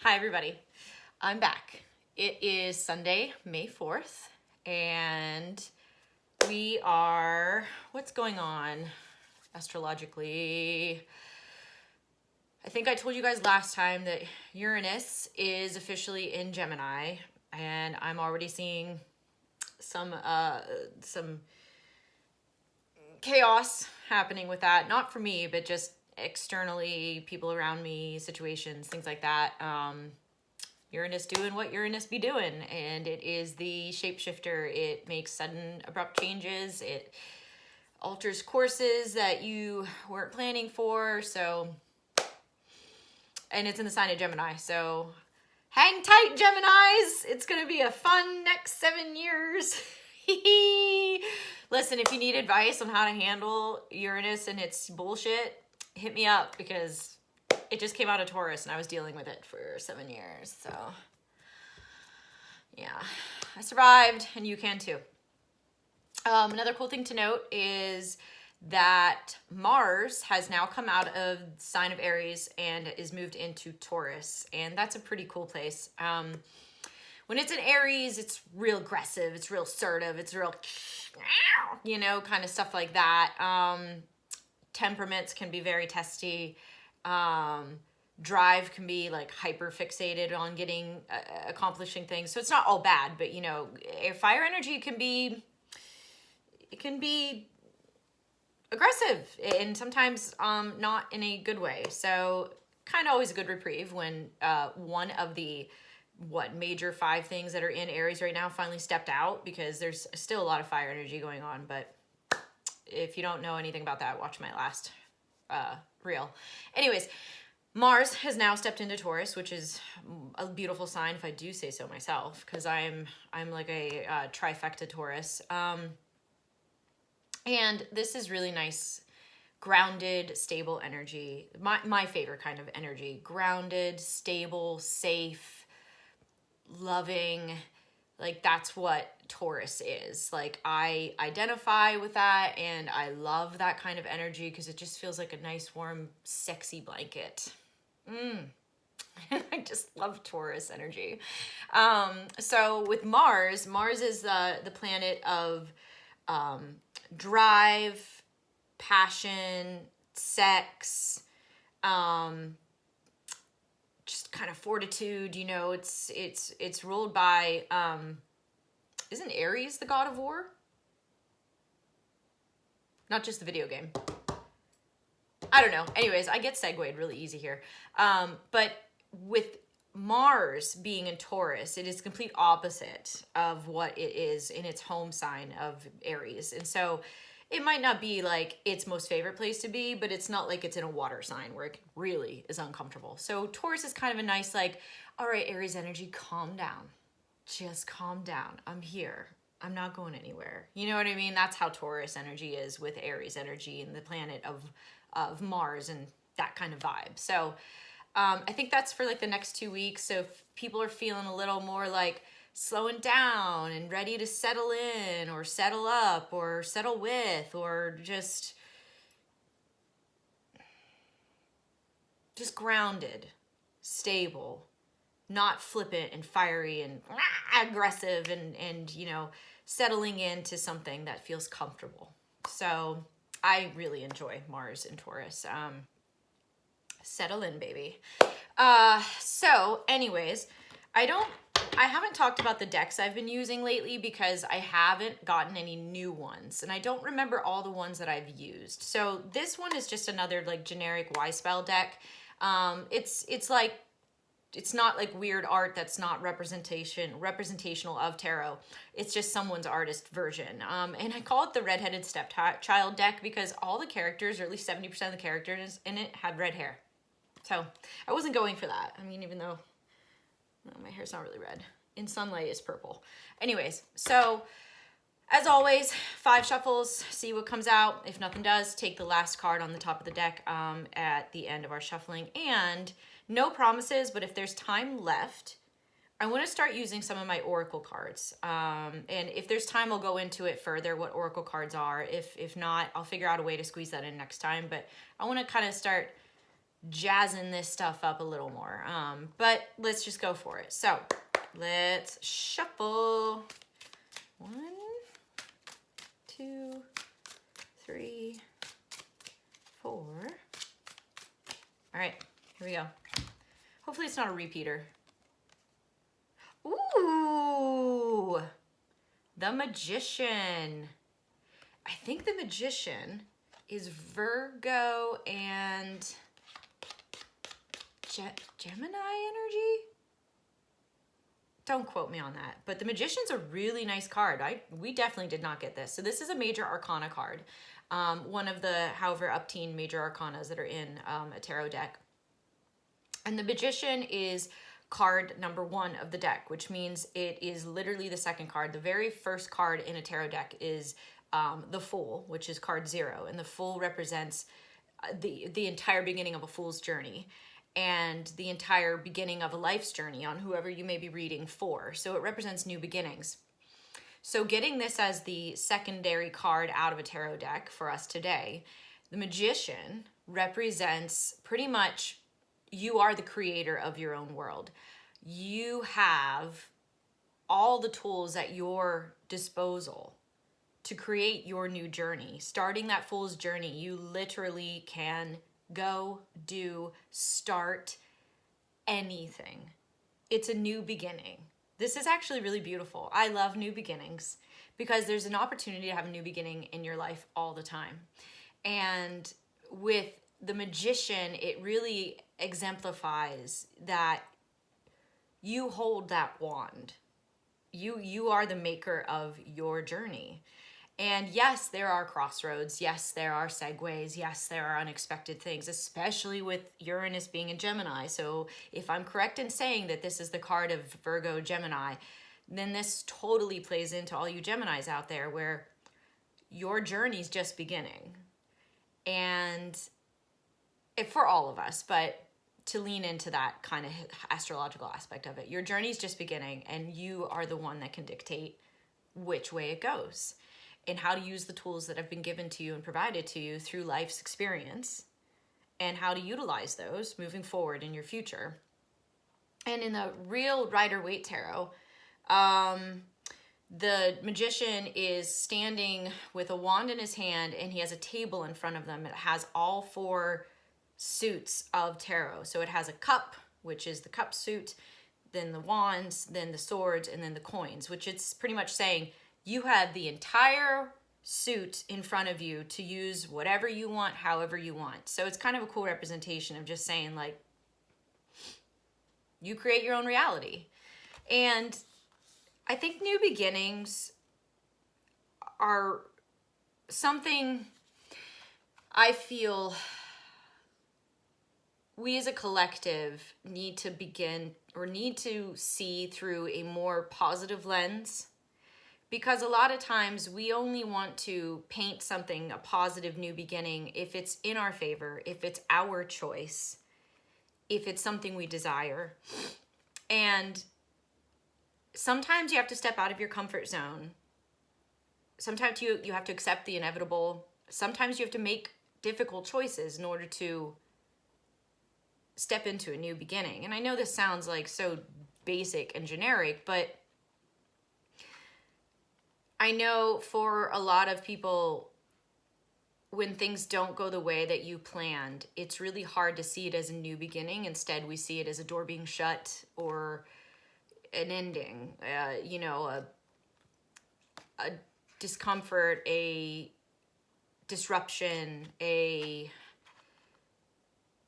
Hi, everybody. I'm back. It is Sunday, May 4th, and we are, what's going on astrologically? I think I told you guys last time that Uranus is officially in Gemini, and I'm already seeing some chaos happening with that. Not for me, but just externally, people around me, situations, things like that. Uranus doing what Uranus be doing, and it is the shapeshifter. It makes sudden abrupt changes. It alters courses that you weren't planning for. So, and it's in the sign of Gemini. So hang tight, Geminis. It's going to be a fun next 7 years. Listen, if you need advice on how to handle Uranus and its bullshit, hit me up, because it just came out of Taurus and I was dealing with it for 7 years. So yeah, I survived, and you can too. Another cool thing to note is that Mars has now come out of the sign of Aries and is moved into Taurus. And that's a pretty cool place. When it's in Aries, it's real aggressive, it's real assertive, it's real, kind of stuff like that. Temperaments can be very testy. Drive can be like hyper fixated on accomplishing things. So it's not all bad, but fire energy can be aggressive, and sometimes not in a good way. So kind of always a good reprieve when one of the major 5 things that are in Aries right now finally stepped out, because there's still a lot of fire energy going on. But if you don't know anything about that, watch my last reel. Anyways, Mars has now stepped into Taurus, which is a beautiful sign, if I do say so myself, because I'm like a trifecta Taurus. And this is really nice, grounded, stable energy. My favorite kind of energy. Grounded, stable, safe, loving. Like, that's what Taurus is. Like, I identify with that, and I love that kind of energy because it just feels like a nice, warm, sexy blanket. I just love Taurus energy. So with Mars is the planet of drive, passion, sex, just kind of fortitude. It's ruled by isn't Ares the god of war? Not just the video game. I don't know. Anyways, I get segued really easy here. But with Mars being in Taurus, it is complete opposite of what it is in its home sign of Aries. And so it might not be like its most favorite place to be, but it's not like it's in a water sign where it really is uncomfortable. So Taurus is kind of a nice, like, all right, Aries energy, calm down. Just calm down. I'm here. I'm not going anywhere. You know what I mean? That's how Taurus energy is with Aries energy and the planet of Mars and that kind of vibe. So I think that's for like the next 2 weeks. So if people are feeling a little more like slowing down and ready to settle in or settle up or settle with, or just grounded, stable, not flippant and fiery and aggressive, and settling into something that feels comfortable. So I really enjoy Mars in Taurus. Settle in, baby. So anyways, I haven't talked about the decks I've been using lately because I haven't gotten any new ones, and I don't remember all the ones that I've used. So this one is just another like generic Y-Spell deck. It's not like weird art that's not representational of tarot. It's just someone's artist version. And I call it the redheaded stepchild deck because all the characters, or at least 70% of the characters in it, had red hair. So I wasn't going for that. I mean, even though my hair's not really red. In sunlight, it's purple. Anyways, so as always, 5 shuffles, see what comes out. If nothing does, take the last card on the top of the deck at the end of our shuffling. And no promises, but if there's time left, I want to start using some of my oracle cards. And if there's time, I'll go into it further, what oracle cards are. If not, I'll figure out a way to squeeze that in next time. But I want to kind of start jazzing this stuff up a little more. But let's just go for it. So let's shuffle. 1, 2, 3, 4. All right, here we go. Hopefully it's not a repeater. Ooh, the Magician. I think the Magician is Virgo and Gemini energy? Don't quote me on that. But the Magician's a really nice card. We definitely did not get this. So this is a major arcana card. One of the, however, upteen major arcanas that are in a tarot deck. And the Magician is card number 1 of the deck, which means it is literally the second card. The very first card in a tarot deck is the Fool, which is card 0. And the Fool represents the entire beginning of a fool's journey and the entire beginning of a life's journey on whoever you may be reading for. So it represents new beginnings. So getting this as the secondary card out of a tarot deck for us today, the Magician represents pretty much you are the creator of your own world. You have all the tools at your disposal to create your new journey. Starting that fool's journey, you literally can go, do, start anything. It's a new beginning. This is actually really beautiful. I love new beginnings because there's an opportunity to have a new beginning in your life all the time. And with the Magician, it really exemplifies that you hold that wand. You are the maker of your journey. And yes, there are crossroads. Yes, there are segues. Yes, there are unexpected things, especially with Uranus being in Gemini. So if I'm correct in saying that this is the card of Virgo Gemini, then this totally plays into all you Geminis out there where your journey's just beginning. And for all of us, but to lean into that kind of astrological aspect of it. Your journey's just beginning, and you are the one that can dictate which way it goes and how to use the tools that have been given to you and provided to you through life's experience and how to utilize those moving forward in your future. And in the real Rider-Waite Tarot, the Magician is standing with a wand in his hand, and he has a table in front of them. It has all 4 suits of tarot. So it has a cup, which is the cup suit, then the wands, then the swords, and then the coins, which it's pretty much saying you have the entire suit in front of you to use whatever you want, however you want. So it's kind of a cool representation of just saying, like, you create your own reality. And I think new beginnings are something I feel we as a collective need to begin or need to see through a more positive lens, because a lot of times we only want to paint something a positive new beginning if it's in our favor, if it's our choice, if it's something we desire. And sometimes you have to step out of your comfort zone. Sometimes you have to accept the inevitable. Sometimes you have to make difficult choices in order to step into a new beginning. And I know this sounds like so basic and generic, but I know for a lot of people, when things don't go the way that you planned, it's really hard to see it as a new beginning. Instead, we see it as a door being shut or an ending, a discomfort, a disruption, a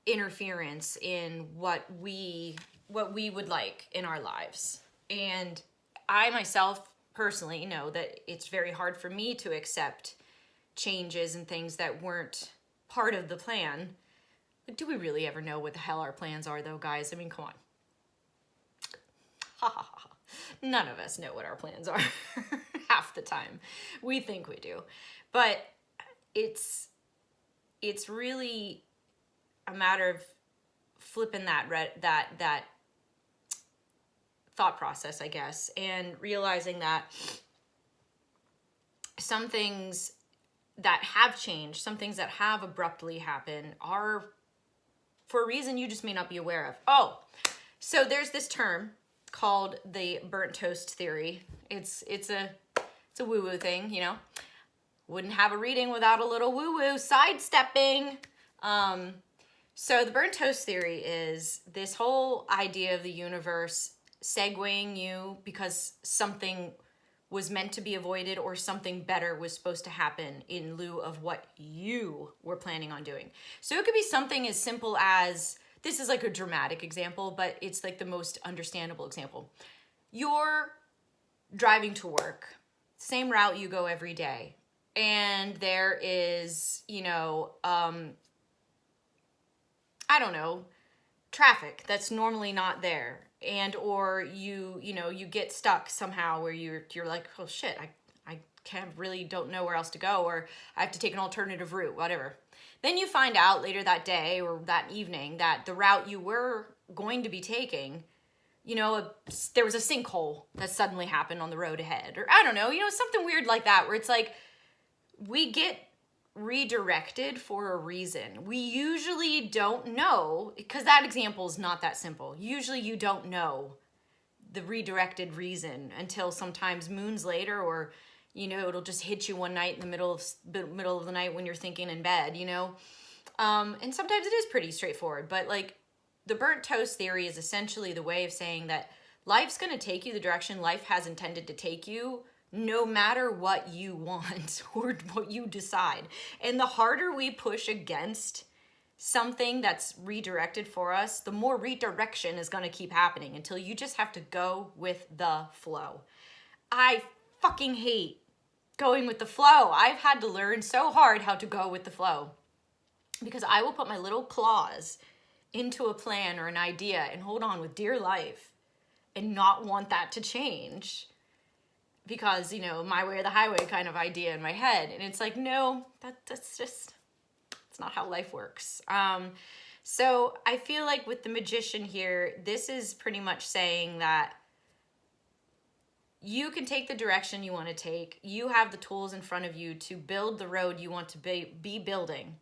interference in what we would like in our lives. And I myself personally know that it's very hard for me to accept changes and things that weren't part of the plan. Do we really ever know what the hell our plans are, though, guys? I mean, come on. Ha ha ha. None of us know what our plans are half the time. We think we do. But it's really a matter of flipping that thought process, I guess, and realizing that some things that have changed, some things that have abruptly happened are for a reason you just may not be aware of. Oh, so there's this term called the burnt toast theory. It's a woo-woo thing, you know. Wouldn't have a reading without a little woo-woo sidestepping. So the burnt toast theory is this whole idea of the universe segueing you because something was meant to be avoided or something better was supposed to happen in lieu of what you were planning on doing. So it could be something as simple as, this is like a dramatic example, but it's like the most understandable example. You're driving to work, same route you go every day, and there is, you know, I don't know, traffic that's normally not there. And or you get stuck somehow where you're like, oh shit, I really don't know where else to go, or I have to take an alternative route, whatever. Then you find out later that day or that evening that the route you were going to be taking, you know, there was a sinkhole that suddenly happened on the road ahead, or I don't know, you know, something weird like that, where it's like we get redirected for a reason. We usually don't know, because that example is not that simple. Usually you don't know the redirected reason until sometimes moons later, or, you know, it'll just hit you one night in the middle of the night when you're thinking in bed, you know. And sometimes it is pretty straightforward, but like the burnt toast theory is essentially the way of saying that life's going to take you the direction life has intended to take you, no matter what you want or what you decide. And the harder we push against something that's redirected for us, the more redirection is going to keep happening until you just have to go with the flow. I fucking hate going with the flow. I've had to learn so hard how to go with the flow, because I will put my little claws into a plan or an idea and hold on with dear life and not want that to change, because, you know, my way or the highway kind of idea in my head. And it's like, no, that's just, it's not how life works. So I feel like with the magician here, this is pretty much saying that you can take the direction you want to take. You have the tools in front of you to build the road you want to be building.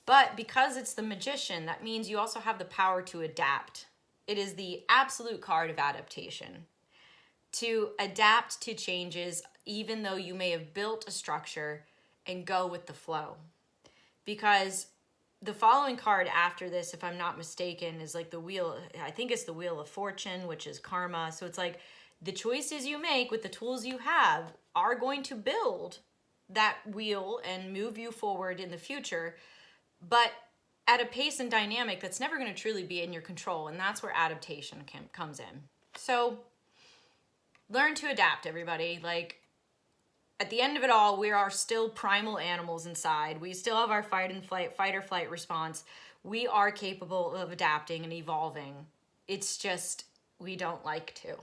But because it's the magician, that means you also have the power to adapt. It is the absolute card of adaptation. To adapt to changes, even though you may have built a structure, and go with the flow. Because the following card after this, if I'm not mistaken, is like the wheel. I think it's the Wheel of Fortune, which is karma. So it's like the choices you make with the tools you have are going to build that wheel and move you forward in the future, but at a pace and dynamic that's never going to truly be in your control. And that's where adaptation comes in. So learn to adapt, everybody. Like, at the end of it all, we are still primal animals inside. We still have our fight or flight response. We are capable of adapting and evolving. It's just we don't like to.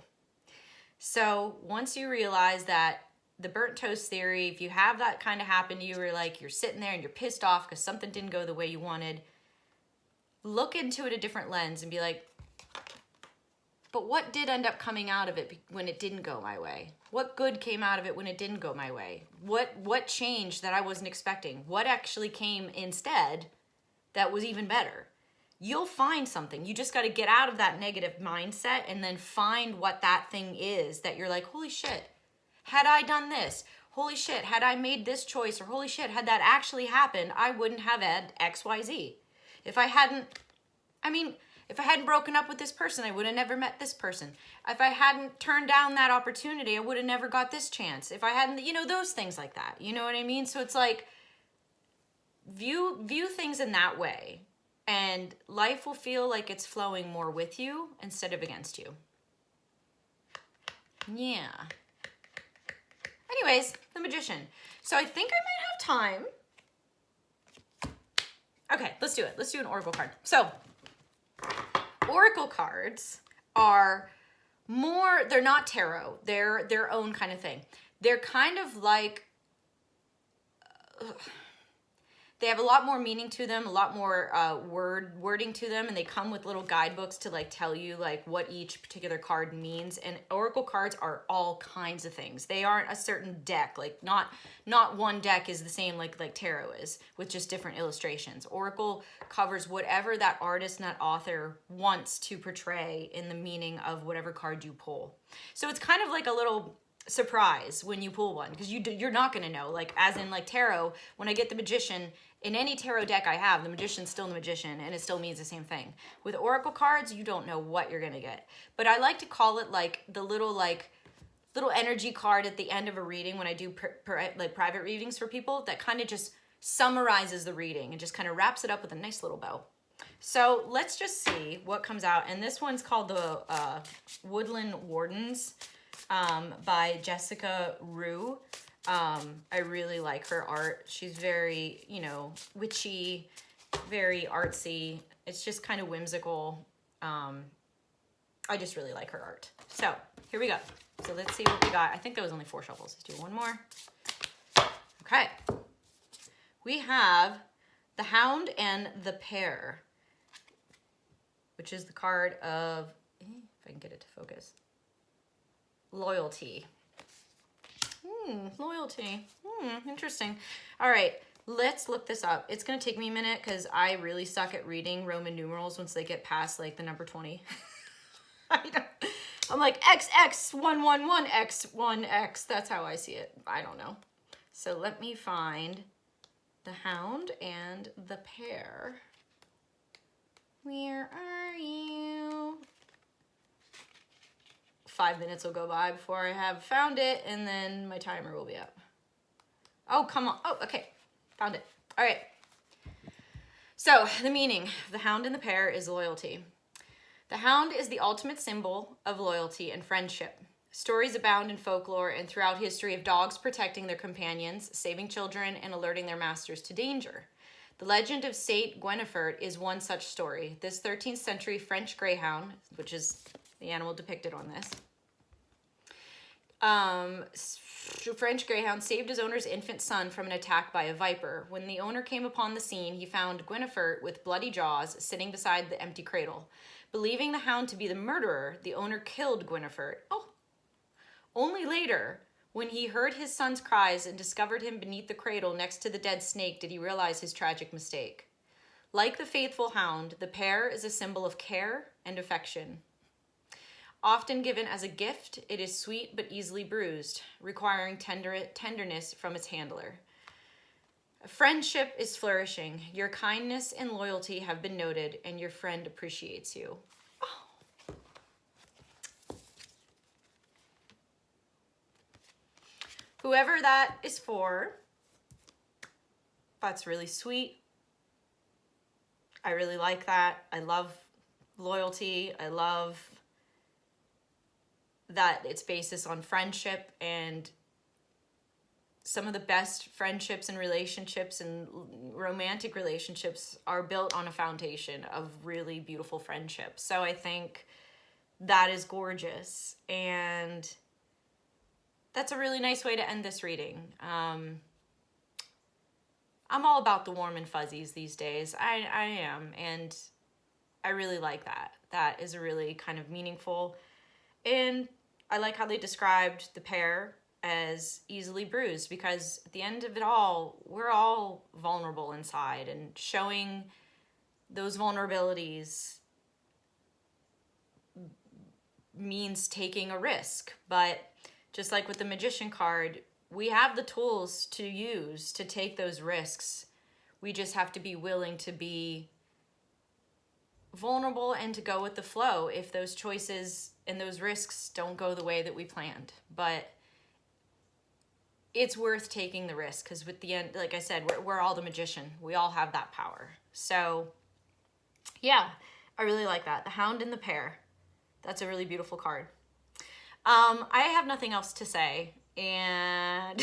So once you realize that the burnt toast theory, if you have that kind of happen to you, where like you're sitting there and you're pissed off because something didn't go the way you wanted, look into it a different lens and be like, but what did end up coming out of it when it didn't go my way? What good came out of it when it didn't go my way? What changed that I wasn't expecting? What actually came instead that was even better? You'll find something. You just got to get out of that negative mindset and then find what that thing is that you're like, holy shit, had I done this? Holy shit, had I made this choice? Or holy shit, had that actually happened, I wouldn't have had XYZ. If I hadn't broken up with this person, I would have never met this person. If I hadn't turned down that opportunity, I would have never got this chance. If I hadn't, you know, those things like that. You know what I mean? So it's like, view things in that way, and life will feel like it's flowing more with you instead of against you. Yeah. Anyways, the magician. So I think I might have time. Okay, let's do it. Let's do an oracle card. So oracle cards are more, they're not tarot. They're their own kind of thing. They're kind of like, They have a lot more meaning to them, a lot more wording to them, and they come with little guidebooks to like tell you like what each particular card means. And oracle cards are all kinds of things. They aren't a certain deck. Like not one deck is the same like tarot is, with just different illustrations. Oracle covers whatever that artist and that author wants to portray in the meaning of whatever card you pull. So it's kind of like a little surprise when you pull one, because you're not going to know. Like as in like tarot, when I get the Magician, in any tarot deck I have, the Magician's still the Magician, and it still means the same thing. With oracle cards, you don't know what you're going to get. But I like to call it like the little energy card at the end of a reading when I do like private readings for people, that kind of just summarizes the reading and just kind of wraps it up with a nice little bow. So let's just see what comes out. And this one's called the Woodland Wardens by Jessica Rue. I really like her art. She's very, you know, witchy, very artsy. It's just kind of whimsical. I just really like her art. So here we go. So let's see what we got. I think that was only 4 shuffles. Let's do one more. Okay. We have the Hound and the Pair, which is the card of, if I can get it to focus, loyalty. Loyalty. Interesting. All right, let's look this up. It's going to take me a minute because I really suck at reading Roman numerals once they get past like the number 20. I'm like XX111 X1X. That's how I see it. I don't know. So let me find the Hound and the Pair. Where are you? 5 minutes will go by before I have found it, and then my timer will be up. Oh, come on. Oh, okay. Found it. All right. So the meaning of the Hound and the Pair is loyalty. The hound is the ultimate symbol of loyalty and friendship. Stories abound in folklore and throughout history of dogs protecting their companions, saving children, and alerting their masters to danger. The legend of Saint Guinevere is one such story. This 13th century French greyhound, which is the animal depicted on this, French greyhound saved his owner's infant son from an attack by a viper. When the owner came upon the scene, he found Guinevere with bloody jaws sitting beside the empty cradle. Believing the hound to be the murderer, the owner killed Guinevere. Only later, when he heard his son's cries and discovered him beneath the cradle next to the dead snake, did he realize his tragic mistake. Like the faithful hound, the pair is a symbol of care and affection. Often given as a gift, it is sweet but easily bruised, requiring tenderness from its handler. Friendship is flourishing. Your kindness and loyalty have been noted, and your friend appreciates you. Oh. Whoever that is for, that's really sweet. I really like that. I love loyalty. I love that it's basis on friendship, and some of the best friendships and relationships and romantic relationships are built on a foundation of really beautiful friendship. So I think that is gorgeous, and that's a really nice way to end this reading. I'm all about the warm and fuzzies these days. I am, and I really like that. That is a really kind of meaningful, and I like how they described the pair as easily bruised, because at the end of it all, we're all vulnerable inside, and showing those vulnerabilities means taking a risk. But just like with the Magician card, we have the tools to use to take those risks. We just have to be willing to be vulnerable and to go with the flow if those choices and those risks don't go the way that we planned. But it's worth taking the risk, because with the end, like I said, we're all the Magician. We all have that power. So yeah, I really like that. The Hound and the Pair. That's a really beautiful card. I have nothing else to say, and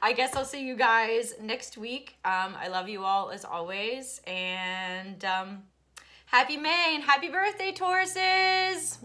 I guess I'll see you guys next week. I love you all as always, and happy May and happy birthday, Tauruses!